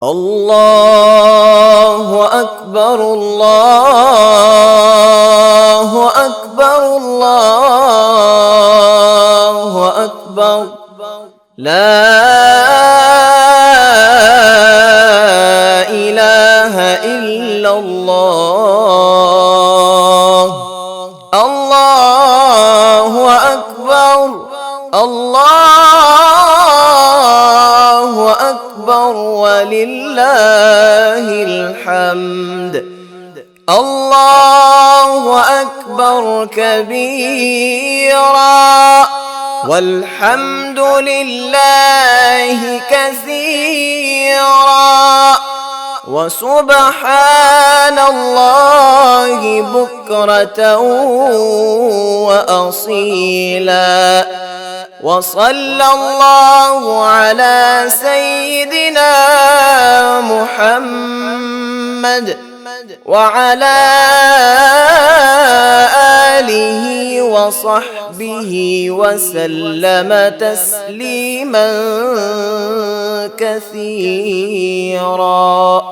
الله أكبر الله أكبر الله أكبر لا إله إلا الله الله أكبر الله أكبر ولله الحمد الله أكبر كبيرا والحمد لله كثيرا وسبحان الله بكرة وأصيلا وصلى الله على سيدنا محمد وعلى آله وصحبه وسلم تسليما كثيرا.